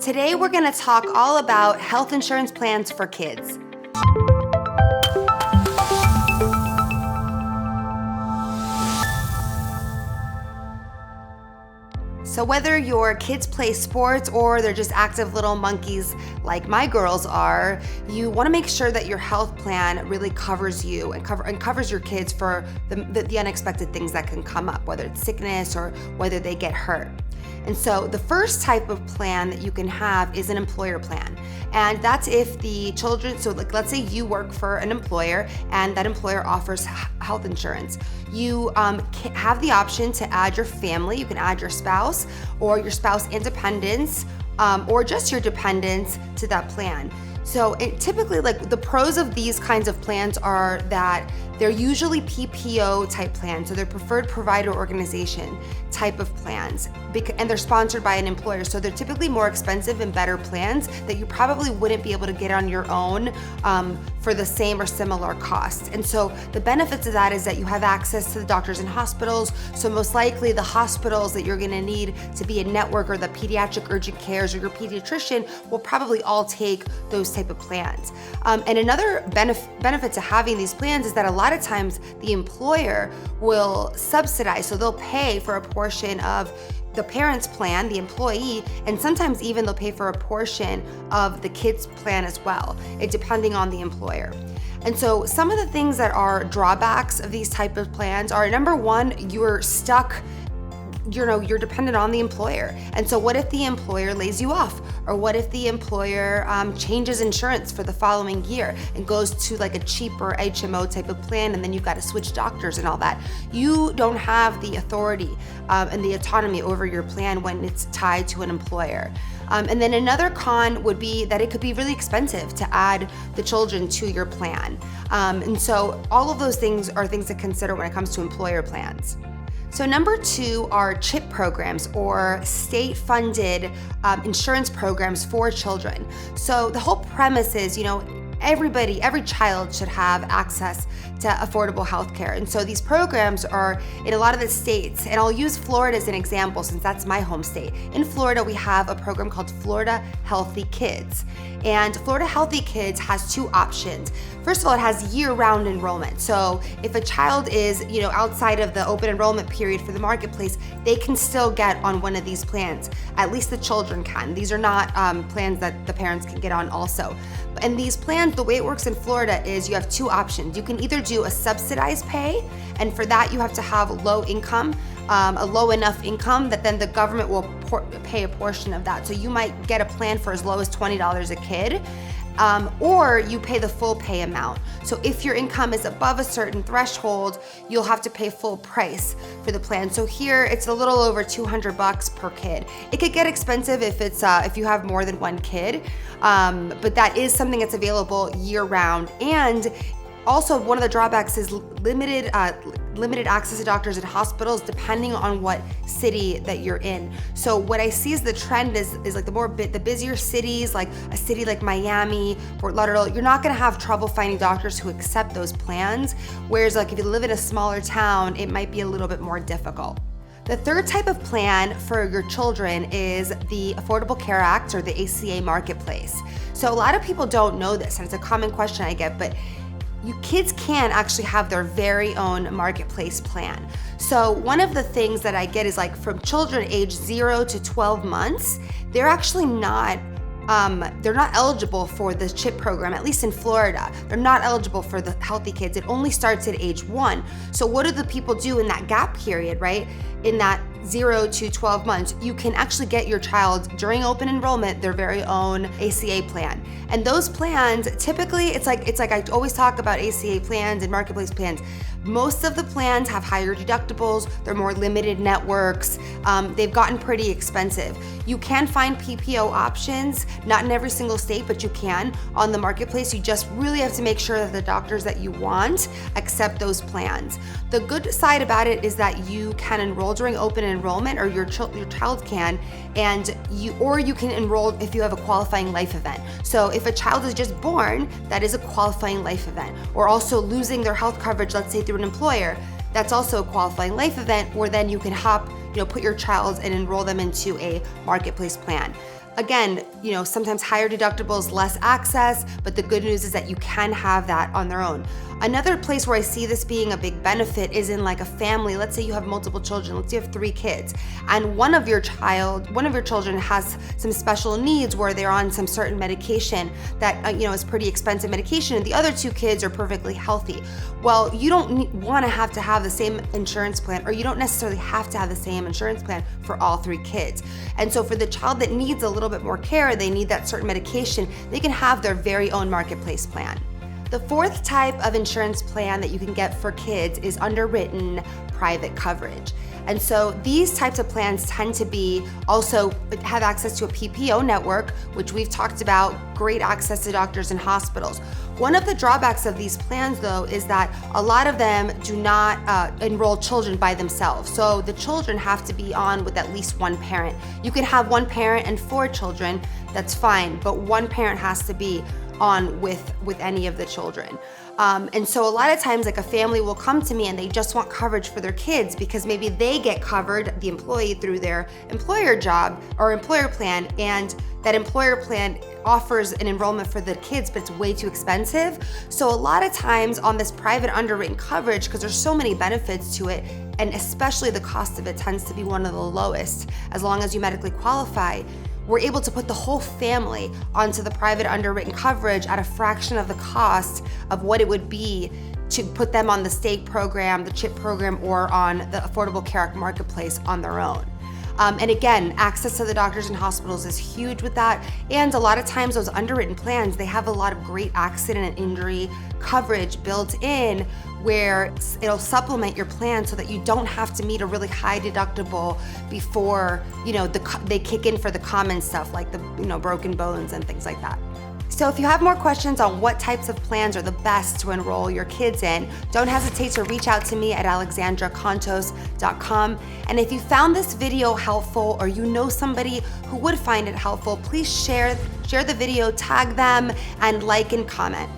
Today we're going to talk all about health insurance plans for kids. So whether your kids play sports or they're just active little monkeys like my girls are, you want to make sure that your health plan really covers you and covers your kids for the unexpected things that can come up, whether it's sickness or whether they get hurt. And so the first type of plan that you can have is an employer plan. And that's if the children, so like let's say you work for an employer and that employer offers health insurance. You have the option to add your family. You can add your spouse or your spouse and dependents or just your dependents to that plan. So typically, like the pros of these kinds of plans are that they're usually PPO type plans, so they're preferred provider organization type of plans, and they're sponsored by an employer. So they're typically more expensive and better plans that you probably wouldn't be able to get on your own for the same or similar costs. And so the benefits of that is that you have access to the doctors and hospitals. So most likely the hospitals that you're gonna need to be a network or the pediatric urgent cares or your pediatrician will probably all take those type of plans. And another benefit to having these plans is that a lot of times the employer will subsidize, so they'll pay for a portion of the parent's plan, the employee, and sometimes even they'll pay for a portion of the kid's plan as well, depending on the employer. And so some of the things that are drawbacks of these type of plans are, number one, you're stuck, you're dependent on the employer. And so what if the employer lays you off? Or what if the employer changes insurance for the following year and goes to like a cheaper HMO type of plan, and then you've got to switch doctors and all that? You don't have the authority and the autonomy over your plan when it's tied to an employer. And then another con would be that it could be really expensive to add the children to your plan. And so all of those things are things to consider when it comes to employer plans. So number two are CHIP programs, or state-funded insurance programs for children. So the whole premise is, every child should have access to affordable health care. And so these programs are in a lot of the states, and I'll use Florida as an example since that's my home state. In Florida, we have a program called Florida Healthy Kids. And Florida Healthy Kids has two options. First of all, it has year-round enrollment. So if a child is, outside of the open enrollment period for the marketplace, they can still get on one of these plans. At least the children can. These are not plans that the parents can get on also. And these plans, the way it works in Florida is you have two options. You can either do a subsidized pay, and for that you have to have low income, a low enough income that then the government will pay a portion of that. So you might get a plan for as low as $20 a kid, or you pay the full pay amount. So if your income is above a certain threshold, you'll have to pay full price for the plan. So here it's a little over $200 per kid. It could get expensive if you have more than one kid, but that is something that's available year round. And also, one of the drawbacks is limited access to doctors and hospitals depending on what city that you're in. So what I see is the trend is like the busier cities, like a city like Miami, Fort Lauderdale, you're not gonna have trouble finding doctors who accept those plans. Whereas like if you live in a smaller town, it might be a little bit more difficult. The third type of plan for your children is the Affordable Care Act, or the ACA marketplace. So a lot of people don't know this, and it's a common question I get, but kids can actually have their very own marketplace plan. So one of the things that I get is like from children age 0 to 12 months, they're actually not eligible for the CHIP program, at least in Florida. They're not eligible for the Healthy Kids. It only starts at age 1. So what do the people do in that gap period, right? In that 0 to 12 months, you can actually get your child during open enrollment their very own ACA plan. And those plans, typically, it's like I always talk about ACA plans and marketplace plans. Most of the plans have higher deductibles, they're more limited networks, they've gotten pretty expensive. You can find PPO options, not in every single state, but you can on the marketplace. You just really have to make sure that the doctors that you want accept those plans. The good side about it is that you can enroll during open enrollment, or your child can, and you can enroll if you have a qualifying life event. So if a child is just born, that is a qualifying life event. Or also losing their health coverage, let's say through an employer, that's also a qualifying life event, where then you can put your child and enroll them into a marketplace plan. Again, sometimes higher deductibles, less access, but the good news is that you can have that on their own. Another place where I see this being a big benefit is in like a family. Let's say you have multiple children. Let's say you have 3 kids, and one of your children has some special needs where they're on some certain medication that is pretty expensive medication, and the other 2 kids are perfectly healthy. Well, you don't want to have the same insurance plan, or you don't necessarily have to have the same insurance plan for all 3 kids. And so for the child that needs a little bit more care, they need that certain medication, they can have their very own marketplace plan. The 4th type of insurance plan that you can get for kids is underwritten private coverage. And so these types of plans tend to also have access to a PPO network, which we've talked about, great access to doctors and hospitals. One of the drawbacks of these plans, though, is that a lot of them do not enroll children by themselves. So the children have to be on with at least one parent. You can have one parent and 4 children, that's fine, but one parent has to be on with any of the children. And so a lot of times, like, a family will come to me and they just want coverage for their kids because maybe they get covered, the employee, through their employer job or employer plan, and that employer plan offers an enrollment for the kids, but it's way too expensive. So a lot of times on this private underwritten coverage, because there's so many benefits to it, and especially the cost of it tends to be one of the lowest as long as you medically qualify, we're able to put the whole family onto the private underwritten coverage at a fraction of the cost of what it would be to put them on the state program, the CHIP program, or on the Affordable Care Act marketplace on their own. And again, access to the doctors and hospitals is huge with that. And a lot of times those underwritten plans, they have a lot of great accident and injury coverage built in where it'll supplement your plan so that you don't have to meet a really high deductible before, they kick in for the common stuff like the, broken bones and things like that. So if you have more questions on what types of plans are the best to enroll your kids in, don't hesitate to reach out to me at alexandracontos.com. And if you found this video helpful, or you know somebody who would find it helpful, please share the video, tag them, and like and comment.